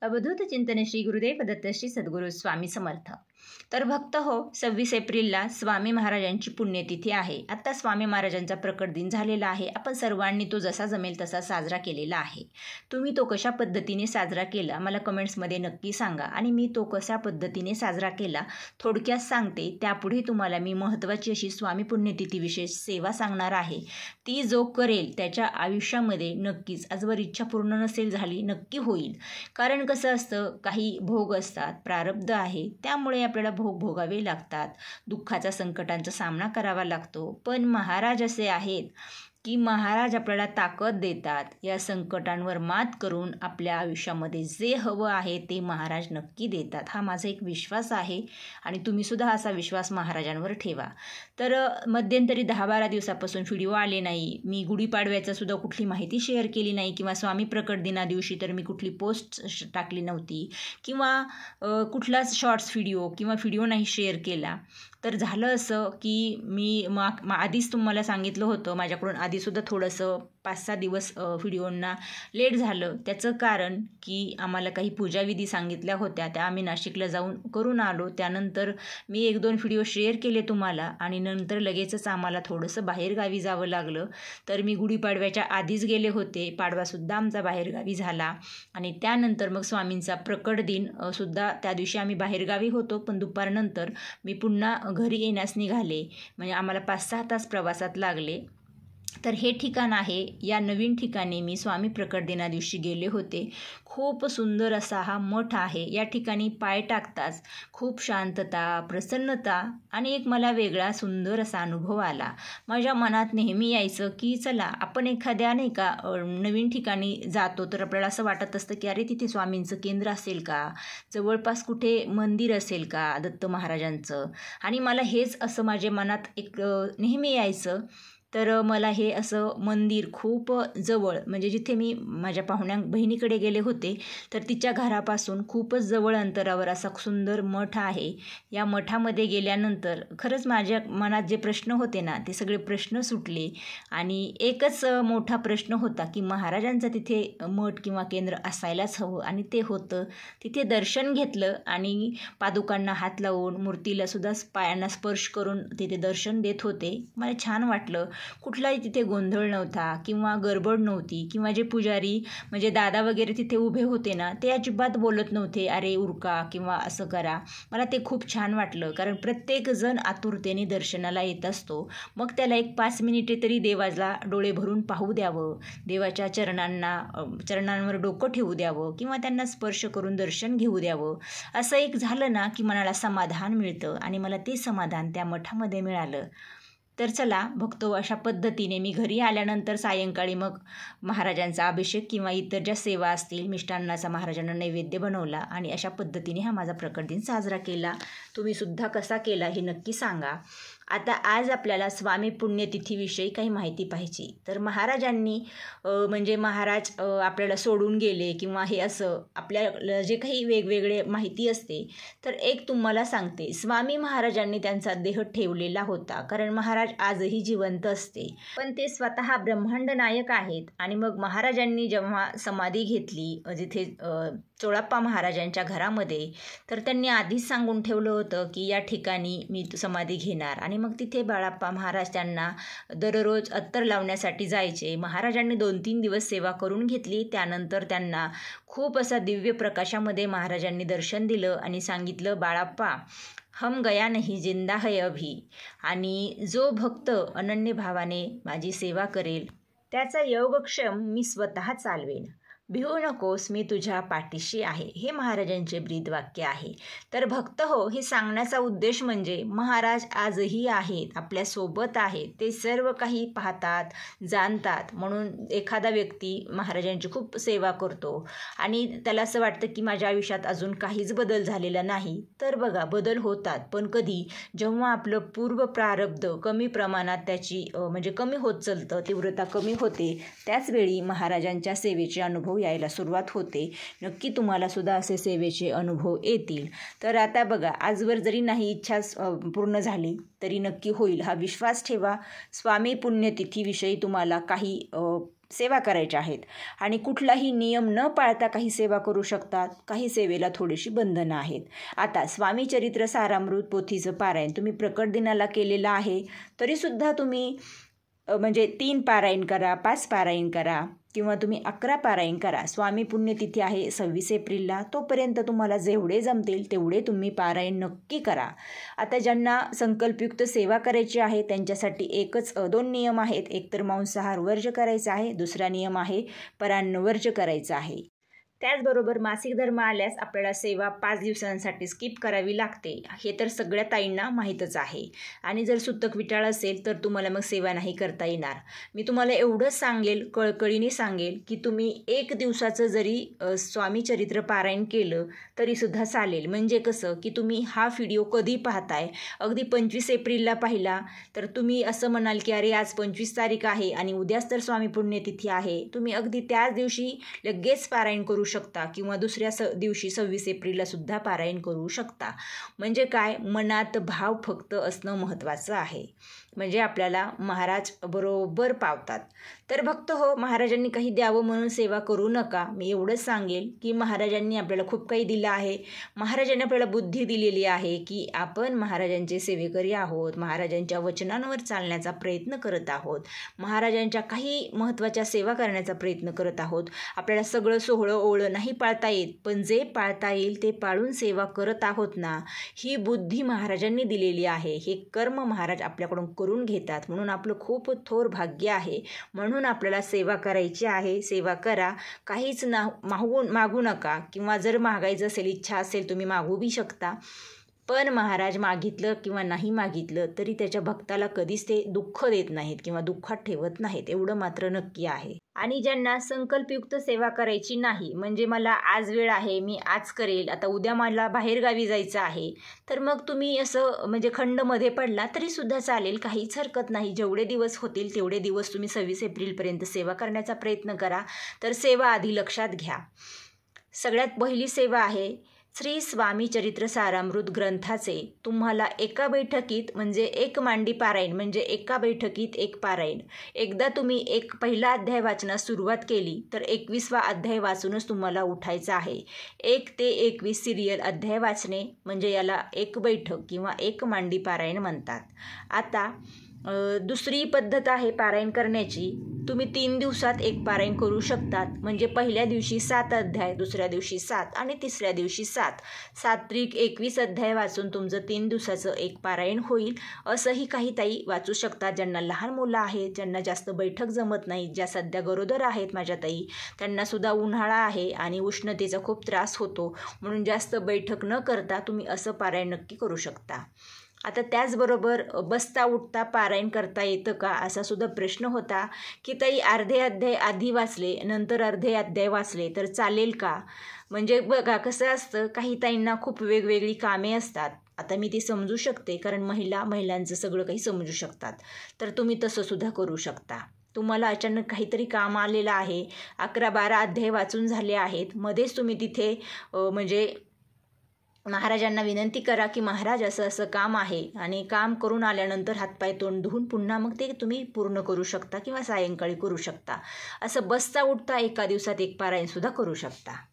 अवधूत चिंतन श्री गुरुदेव दत्त श्री सद्गुरू स्वामी समर्थ। तर भक्त हो, 26 एप्रिलला स्वामी महाराजांची पुण्यतिथी आहे। आता स्वामी महाराजांचा प्रकट दिन झालेला आहे। आपण सर्वांनी तो जसा जमेल तसा साजरा केलेला आहे। तुम्ही तो कशा पद्धतीने साजरा केला मला कमेंट्समध्ये नक्की सांगा आणि मी तो कशा पद्धतीने साजरा केला थोडक्यात सांगते। त्यापुढे तुम्हाला मी महत्त्वाची अशी स्वामी पुण्यतिथी विशेष सेवा सांगणार आहे। ती जो करेल त्याच्या आयुष्यामध्ये नक्कीच आजवर इच्छा पूर्ण नसेल झाली नक्की होईल। कारण कसं असतं, काही भोग असतात, प्रारब्ध आहे, त्यामुळे आपल्याला भोग भोगावे लागतात, दुःखाचा संकटांचा सामना करावा लागतो। पण महाराज असे आहेत की महाराज आपल्याला ताकद देतात। या संकटांवर मात करून आपल्या आयुष्यामध्ये जे हवं आहे ते महाराज नक्की देतात। हा माझा एक विश्वास आहे आणि तुम्हीसुद्धा असा विश्वास महाराजांवर ठेवा। तर मध्यंतरी 10-12 दिवसापासून व्हिडिओ आले नाही, मी गुढीपाडव्याचा सुद्धा कुठली माहिती शेअर केली नाही किंवा स्वामी प्रकट दिना दिवशी तर मी कुठली पोस्ट टाकली नव्हती किंवा कुठलाच शॉर्ट्स व्हिडिओ किंवा व्हिडिओ नाही शेअर केला। तर झालं असं की मी आधीच तुम्हाला सांगितलं होतं, माझ्याकडून आधीसुद्धा थोडंसं 5-6 दिवस व्हिडिओंना लेट झालं। त्याचं कारण की आम्हाला काही पूजाविधी सांगितल्या होत्या, त्या आम्ही नाशिकला जाऊन करून आलो। त्यानंतर मी 1-2 व्हिडिओ शेअर केले तुम्हाला आणि नंतर लगेचच आम्हाला थोडंसं बाहेरगावी जावं लागलं। तर मी गुढीपाडव्याच्या आधीच गेले होते, पाडवासुद्धा आमचा बाहेरगावी झाला आणि त्यानंतर मग स्वामींचा प्रकट दिन सुद्धा त्या दिवशी आम्ही बाहेरगावी होतो, पण दुपारनंतर मी पुन्हा घरी येण्यास निघाले, म्हणजे आम्हाला 5-6 तास प्रवासात लागले। तर हे ठिकाण आहे, या नवीन ठिकाणी मी स्वामी प्रकट दिना दिवशी गेले होते। खूप सुंदर असा हा मठ आहे। या ठिकाणी पाय टाकताच खूप शांतता, प्रसन्नता आणि एक मला वेगळा सुंदर असा अनुभव आला। माझ्या मनात नेहमी यायचं की चला आपण एखाद्या नाही का नवीन ठिकाणी जातो तर आपल्याला असं वाटत असतं की अरे तिथे स्वामींचं केंद्र असेल का, जवळपास कुठे मंदिर असेल का दत्त महाराजांचं, आणि मला हेच असं माझ्या मनात एक नेहमी यायचं। तर मला हे असं मंदिर खूप जवळ, म्हणजे जिथे मी माझ्या बहिणीकडे गेले होते तर तिच्या घरापासून खूपच जवळ अंतरावर असा सुंदर मठ आहे। या मठामध्ये गेल्यानंतर खरंच माझ्या मनात जे प्रश्न होते ना ते सगळे प्रश्न सुटले आणि एकच मोठा प्रश्न होता की महाराजांचं तिथे मठ किंवा केंद्र असायलाच हवं, आणि ते होतं। तिथे दर्शन घेतलं आणि पादुकांना हात लावून मूर्तीला सुद्धा पायांना स्पर्श करून तिथे दर्शन देत होते। मला छान वाटलं। कुठलाही तिथे गोंधळ नव्हता किंवा गडबड नव्हती किंवा जे पुजारी म्हणजे दादा वगैरे तिथे उभे होते ना ते अजिबात बोलत नव्हते अरे उरका किंवा असं करा। मला ते खूप छान वाटलं, कारण प्रत्येक जण आतुरतेने दर्शनाला येत असतो। मग त्याला एक 5 मिनिटे तरी देवाला डोळे भरून पाहू द्यावं, देवाच्या चरणांवर डोकं ठेवू द्यावं किंवा त्यांना स्पर्श करून दर्शन घेऊ द्यावं। असं एक झालं ना की मनाला समाधान मिळतं आणि मला ते समाधान त्या मठामध्ये मिळालं। तर चला बघतो अशा पद्धतीने मी घरी आल्यानंतर सायंकाळी मग महाराजांचा अभिषेक किंवा इतर ज्या सेवा असतील, मिष्टान्नाचा महाराजांना नैवेद्य बनवला आणि अशा पद्धतीने हा माझा प्रकट दिन साजरा केला। तुम्हीसुद्धा कसा केला हे नक्की सांगा। आता आज आपल्याला स्वामी पुण्यतिथीविषयी काही माहिती पाहिजे। तर महाराजांनी म्हणजे महाराज आपल्याला सोडून गेले किंवा हे असं आपल्याला जे काही वेगवेगळे माहिती असते, तर एक तुम्हाला सांगते, स्वामी महाराजांनी त्यांचा देह ठेवलेला होता, कारण महाराज आजही जिवंत असते, पण ते स्वतः ब्रह्मांड नायक आहेत। आणि मग महाराजांनी जेव्हा समाधी घेतली जिथे चोळाप्पा महाराजांच्या घरामध्ये, तर त्यांनी आधीच सांगून ठेवलं होतं की या ठिकाणी मी समाधी घेणार। आणि मग तिथे बाळाप्पा महाराज त्यांना दररोज अत्तर लावण्यासाठी जायचे। महाराजांनी 2-3 दिवस सेवा करून घेतली। त्यानंतर त्यांना खूप असा दिव्य प्रकाशामध्ये महाराजांनी दर्शन दिलं आणि सांगितलं, बाळाप्पा हम गया नहीं जिंदा है अभी, आणि जो भक्त अनन्य भावाने माझी सेवा करेल त्याचा योगक्षेम मी स्वतः चालवेन, भिवू नकोस मी तुझ्या पाठीशी आहे। हे महाराजांचे ब्रीदवाक्य आहे। तर भक्त हो, हे सांगण्याचा उद्देश म्हणजे महाराज आजही आहेत, आपल्यासोबत आहेत, ते सर्व काही पाहतात, जाणतात। म्हणून एखादा व्यक्ती महाराजांची खूप सेवा करतो आणि त्याला असं वाटतं की माझ्या आयुष्यात अजून काहीच बदल झालेला नाही, तर बघा बदल होतात, पण कधी जेव्हा आपलं पूर्व प्रारब्ध कमी प्रमाणात त्याची म्हणजे कमी होत चालतं, तीव्रता कमी होते, त्याचवेळी महाराजांच्या सेवेचे अनुभव यायला सुरुवात होते। नक्की तुम्हाला सुद्धा असे सेवेचे अनुभव येतील। तर आता बघा, आजवर जरी नाही इच्छा पूर्ण झाली तरी नक्की होईल हा विश्वास ठेवा। स्वामी पुण्यतिथीविषयी तुम्हाला काही सेवा करायच्या आहेत आणि कुठलाही नियम न पाळता काही सेवा करू शकतात. काही सेवेला थोडीशी बंधनं आहेत. आता स्वामी चरित्र सारामृत पोथीचं पारायण तुम्ही प्रकट दिनाला केलेलं आहे, तरीसुद्धा तुम्ही म्हणजे 3 पारायण करा, 5 पारायण करा किंवा तुम्ही 11 पारायण करा. स्वामी पुण्यतिथी आहे 26 एप्रिलला. तोपर्यंत तुम्हाला जेवढे जमतील तेवढे तुम्ही पारायण नक्की करा. आता ज्यांना संकल्पयुक्त सेवा करायची आहे त्यांच्यासाठी 2 नियम आहेत. एक तर मांसाहार वर्ज्य करायचा आहे, दुसरा नियम आहे परान्न वर्ज्य करायचा आहे. त्याचबरोबर मासिक धर्म आल्यास आपल्याला सेवा 5 दिवसांसाठी स्किप करावी लागते. हे तर सगळ्या ताईंना माहीतच आहे. आणि जर सुतक विटाळ असेल तर तुम्हाला मग सेवा नाही करता येणार. मी तुम्हाला एवढंच सांगेल, कळकळीने सांगेल की तुम्ही 1 दिवसाचं जरी स्वामी चरित्र पारायण केलं तरीसुद्धा चालेल. म्हणजे कसं की तुम्ही हा व्हिडिओ कधी पाहताय, अगदी 25 एप्रिलला पाहिला तर तुम्ही असं म्हणाल की अरे आज 25 तारीख आहे आणि उद्याच तर स्वामी पुण्यतिथी आहे. तुम्ही अगदी त्याच दिवशी लगेच पारायण करू शकता किंवा दुसऱ्या दिवशी 26 एप्रिलला सुद्धा पारायण करू शकता. म्हणजे काय, मनात भाव फक्त असणं महत्त्वाचं आहे. म्हणजे आपल्याला महाराज बरोबर पावतात. तर भक्त हो, महाराजांनी काही द्यावं म्हणून सेवा करू नका. मी एवढंच सांगेल की महाराजांनी आपल्याला खूप काही दिलं आहे. महाराजांनी आपल्याला बुद्धी दिलेली आहे की आपण महाराजांचे सेवेकरी आहोत, महाराजांच्या वचनांवर चालण्याचा प्रयत्न करत आहोत, महाराजांच्या काही महत्त्वाच्या सेवा करण्याचा प्रयत्न करत आहोत. आपल्याला सगळं सोहळं ओवळं नाही पाळता येत, पण जे पाळता येईल ते पाळून सेवा करत आहोत ना, ही बुद्धी महाराजांनी दिलेली आहे. हे कर्म महाराज आपल्याकडून करून घेतात. म्हणून आपलं खूप थोर भाग्य आहे. म्हणून आपल्याला सेवा करायची आहे. सेवा करा, काहीच मागू नका. किंवा जर मागायचं असेल, इच्छा असेल, तुम्ही मागू बी शकता. पण महाराज मागितलं किंवा नाही मागितलं तरी त्याच्या भक्ताला कधीच ते दुःख देत नाहीत किंवा दुःखात ठेवत नाहीत, एवढं मात्र नक्की आहे. आणि ज्यांना संकल्पयुक्त सेवा करायची नाही, म्हणजे मला आज वेळ आहे, मी आज करेल, आता उद्या मला बाहेरगावी जायचं आहे, तर मग तुम्ही असं म्हणजे खंडमध्ये पडला तरीसुद्धा चालेल, काहीच हरकत नाही. जेवढे दिवस होतील तेवढे दिवस तुम्ही 26 एप्रिलपर्यंत सेवा करण्याचा प्रयत्न करा. तर सेवा आधी लक्षात घ्या. सगळ्यात पहिली सेवा आहे श्री स्वामी चरित्र सारामृत ग्रंथाचे तुम्हाला एका बैठकीत म्हणजे 1 मांडी पारायण, म्हणजे एका बैठकीत 1 पारायण. एकदा तुम्ही पहिला अध्याय वाचनास सुरुवात केली तर 21वा अध्याय वाचूनच तुम्हाला उठायचं आहे. 1 ते 21 सिरियल अध्याय वाचणे म्हणजे याला 1 बैठक किंवा 1 मांडी पारायण म्हणतात. आता दुसरी पद्धत आहे पारायण करण्याची. तुम्ही 3 दिवसात 1 पारायण करू शकतात. म्हणजे पहिल्या दिवशी 7 अध्याय, दुसऱ्या दिवशी 7 आणि तिसऱ्या दिवशी 7. 7 त्रिक 21 अध्याय वाचून तुमचं 3 दिवसाचं 1 पारायण होईल. असंही काही ताई वाचू शकतात. ज्यांना लहान मुलं आहेत, ज्यांना जास्त बैठक जमत नाही, ज्या सध्या गरोदर आहेत माझ्या ताई, त्यांनासुद्धा उन्हाळा आहे आणि उष्णतेचा खूप त्रास होतो, म्हणून जास्त बैठक न करता तुम्ही असं पारायण नक्की करू शकता. आता त्याचबरोबर बसता उठता पारायण करता येतं का असा सुद्धा प्रश्न होता की ताई अर्धे अध्याय आधी वाचले नंतर अर्धे अध्याय वाचले तर चालेल का. म्हणजे बघा कसं असतं, काही ताईंना खूप वेगवेगळी कामे असतात. आता मी ती समजू शकते, कारण महिलांचं सगळं काही समजू शकतात. तर तुम्ही तसं सुद्धा करू शकता. तुम्हाला अचानक काहीतरी काम आलेलं आहे, 11-12 अध्याय वाचून झाले आहेत, मध्येच तुम्ही तिथे म्हणजे महाराजांना विनंती करा की महाराज असं असं काम आहे, आणि काम करून आल्यानंतर हातपाय तोंड धुवून पुन्हा मग ते तुम्ही पूर्ण करू शकता किंवा सायंकाळी करू शकता. असं बसता उठता एका दिवसात 1 पारायणसुद्धा करू शकता.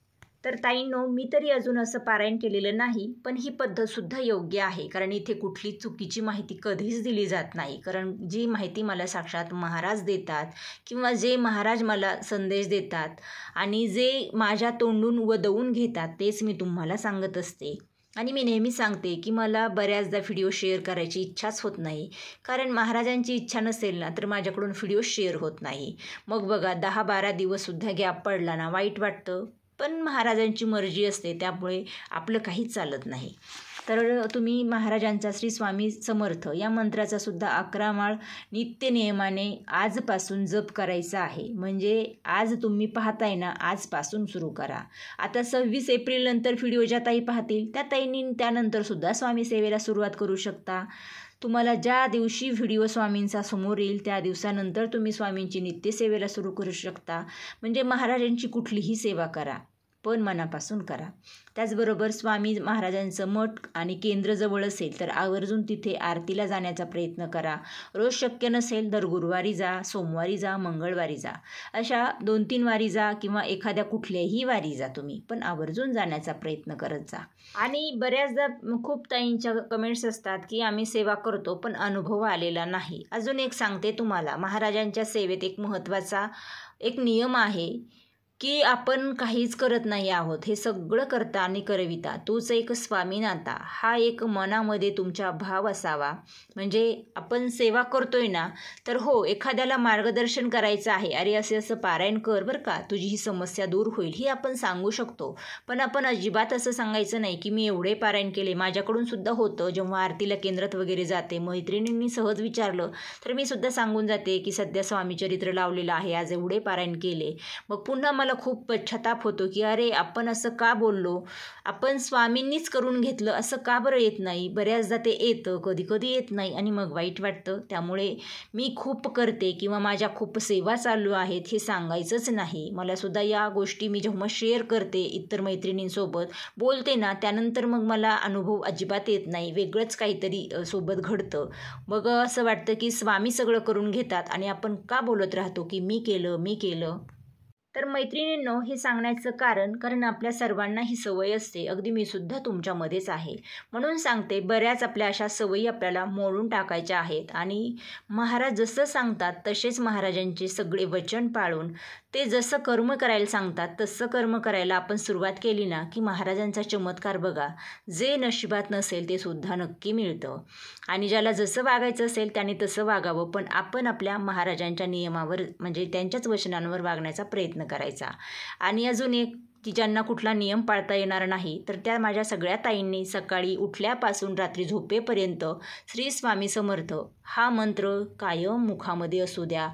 तर ताईंनो, मी तरी अजून असं पारायण केलेलं नाही, पण ही पद्धतसुद्धा योग्य आहे. कारण इथे कुठली चुकीची माहिती कधीच दिली जात नाही. कारण जी माहिती मला साक्षात महाराज देतात किंवा जे महाराज मला संदेश देतात आणि जे माझ्या तोंडून वदवून घेतात तेच मी तुम्हाला सांगत असते. आणि मी नेहमी सांगते की मला बऱ्याचदा व्हिडिओ शेअर करायची इच्छाच होत नाही, कारण महाराजांची इच्छा नसेल ना तर माझ्याकडून व्हिडिओ शेअर होत नाही. मग बघा 10-12 दिवससुद्धा गॅप पडला ना वाईट वाटतं, पण महाराजांची मर्जी असते, त्यामुळे आपलं काहीच चालत नाही. तर तुम्ही महाराजांचा श्री स्वामी समर्थ या मंत्राचा सुद्धा 11 माळ नित्य नियमाने आजपासून जप करायचा आहे. म्हणजे आज तुम्ही पाहताय ना, आजपासून सुरू करा. आता 26 एप्रिल नंतर व्हिडिओ ज्या ताई पाहतील त्या ताईंनी त्यानंतर सुद्धा स्वामी सेवेला सुरुवात करू शकता. तुम्हाला ज्या दिवशी व्हिडिओ स्वामींचा समोर येईल त्या दिवसानंतर तुम्ही स्वामींची नित्यसेवेला सुरू करू शकता. म्हणजे महाराजांची कुठलीही सेवा करा. पण मनापासून करा. त्याचबरोबर स्वामी महाराजांचं मठ आणि केंद्र जवळ असेल तर आवर्जून तिथे आरतीला जाण्याचा प्रयत्न करा. रोज शक्य नसेल तर गुरुवारी जा, सोमवारी जा, मंगळवारी जा, अशा 2-3 वारी जा किंवा एखाद्या कुठल्याही वारी जा तुम्ही, पण आवर्जून जाण्याचा प्रयत्न करत जा. आणि बऱ्याचदा खूप ताईंच्या कमेंट्स असतात की आम्ही सेवा करतो पण अनुभव आलेला नाही. अजून एक सांगते तुम्हाला, महाराजांच्या सेवेत एक महत्त्वाचा एक नियम आहे की आपण काहीच करत नाही आहोत, हे सगळं करता आणि करविता तोच एक स्वामीनाथा, हा एक मनामध्ये तुमचा भाव असावा. म्हणजे आपण सेवा करतोय ना, तर हो एखाद्याला मार्गदर्शन करायचं आहे, अरे असे असं पारायण कर बरं का, तुझी ही समस्या दूर होईल, ही आपण सांगू शकतो. पण आपण अजिबात असं सांगायचं नाही की मी एवढे पारायण केले. माझ्याकडून सुद्धा होतं, जेव्हा आरतीला केंद्रात वगैरे जाते, मैत्रिणींनी सहज विचारलं तर मी सुद्धा सांगून जाते की सध्या स्वामीचरित्र लावलेलं आहे, आज एवढे पारायण केले. मग पुन्हा मला खूप पश्चाताप होतो की अरे आपण असं का बोललो, आपण स्वामींनीच करून घेतलं असं का बरं येत नाही. बऱ्याचदा ते येतं, कधी कधी येत नाही आणि मग वाईट वाटतं. त्यामुळे मी खूप करते किंवा माझ्या खूप सेवा चालू आहेत हे सांगायचंच नाही. मला सुद्धा या गोष्टी मी जेव्हा शेअर करते इतर मैत्रिणींसोबत बोलते ना, त्यानंतर मग मला अनुभव अजिबात येत नाही, वेगळंच काहीतरी सोबत घडतं. मग असं वाटतं की स्वामी सगळं करून घेतात आणि आपण का बोलत राहतो की मी केलं. तर मैत्रिणींनो, हे सांगण्याचं कारण आपल्या सर्वांना ही सवय असते, अगदी मी सुद्धा तुमच्यामध्येच आहे. म्हणून सांगते, बऱ्याच आपल्या अशा सवयी आपल्याला मोडून टाकायच्या आहेत आणि महाराज जसं सांगतात तसेच महाराजांचे सगळे वचन पाळून ते जसं कर्म करायला सांगतात तसं कर्म करायला आपण सुरुवात केली ना की महाराजांचा चमत्कार बघा, जे नशिबात नसेल ते सुद्धा नक्की मिळतं. आणि ज्याला जसं वागायचं असेल त्याने तसं वागावं, पण आपण आपल्या महाराजांच्या नियमावर म्हणजे त्यांच्याच वचनांवर वागण्याचा प्रयत्न करायचा. आणि अजून एक की ज्यांना कुठला नियम पाळता येणार नाही तर त्या माझ्या सगळ्या ताईंनी सकाळी उठल्यापासून रात्री झोपेपर्यंत श्री स्वामी समर्थ हा मंत्र कायम मुखामध्ये असू द्या,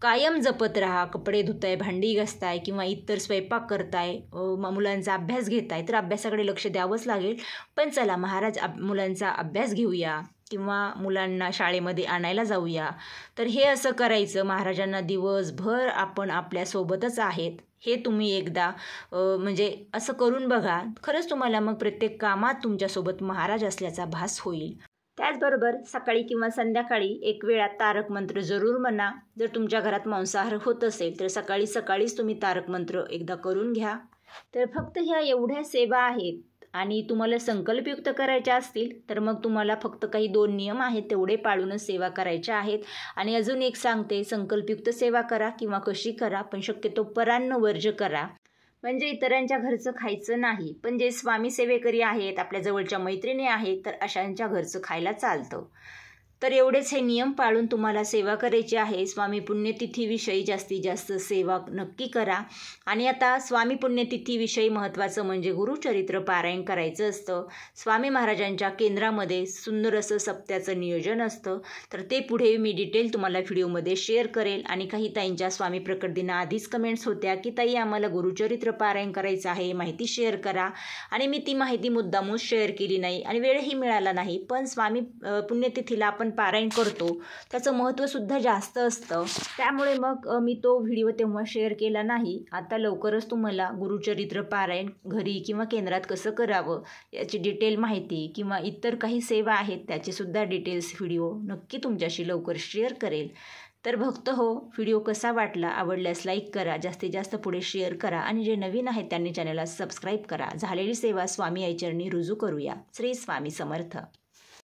कायम जपत राहा. कपडे धुताय, भांडी घासताय किंवा इतर स्वयंपाक करताय, मुलांचा अभ्यास घेताय तर अभ्यासाकडे लक्ष द्यावंच लागेल, पण चला महाराज मुलांचा अभ्यास घेऊया किंवा मुलांना शाळेमध्ये आणायला जाऊया. तर हे असं करायचं. महाराजांना दिवसभर आपण आपल्यासोबतच आहेत हे तुम्ही एकदा म्हणजे असं करून बघा. खरंच तुम्हाला मग प्रत्येक कामात तुमच्यासोबत महाराज असल्याचा भास होईल. त्याचबरोबर सकाळी किंवा संध्याकाळी एक वेळा तारक मंत्र जरूर म्हणा. जर तुमच्या घरात मांसाहार होत असेल तर सकाळीच तुम्ही तारक मंत्र एकदा करून घ्या. तर फक्त ह्या एवढ्या सेवा आहेत आणि तुम्हाला संकल्पयुक्त करायच्या असतील तर मग तुम्हाला फक्त काही 2 नियम आहेत तेवढे पाळूनच सेवा करायच्या आहेत. आणि अजून एक सांगते, संकल्पयुक्त सेवा करा किंवा कशी करा, पण शक्यतो परान्न वर्ज्य करा. म्हणजे इतरांच्या घरचं खायचं नाही, पण जे स्वामी सेवेकरी आहेत, आपल्या जवळच्या मैत्रिणी आहेत, तर अशांच्या घरचं खायला चालतं. तर एवढेच हे नियम पाळून तुम्हाला सेवा करायची आहे. स्वामी पुण्यतिथीविषयी जास्तीत जास्त सेवा नक्की करा. आणि आता स्वामी पुण्यतिथीविषयी महत्त्वाचं म्हणजे गुरुचरित्र पारायण करायचं असतं. स्वामी महाराजांच्या केंद्रामध्ये सुंदर असं सप्त्याचं नियोजन असतं, तर ते पुढे मी डिटेल तुम्हाला व्हिडिओमध्ये शेअर करेल. आणि काही ताईंच्या स्वामी प्रकट दिनाआधीच कमेंट्स होत्या की ताई आम्हाला गुरुचरित्र पारायण करायचं आहे, माहिती शेअर करा. आणि मी ती माहिती मुद्दामूच शेअर केली नाही आणि वेळही मिळाला नाही. पण स्वामी पुण्यतिथीला आपण पारायण करतो त्याचं महत्त्वसुद्धा जास्त असतं, त्यामुळे मग मी तो व्हिडिओ तेव्हा शेअर केला नाही. आता लवकरच तुम्हाला गुरुचरित्र पारायण घरी किंवा केंद्रात कसं करावं याची डिटेल माहिती किंवा इतर काही सेवा आहेत त्याचेसुद्धा डिटेल्स व्हिडिओ नक्की तुमच्याशी लवकर शेअर करेल. तर भक्त हो, व्हिडिओ कसा वाटला, आवडल्यास लाईक करा, जास्तीत जास्त पुढे शेअर करा आणि जे नवीन आहेत त्यांनी चॅनलला सबस्क्राईब करा. झालेली सेवा स्वामी आईचरणी रुजू करूया. श्री स्वामी समर्थ.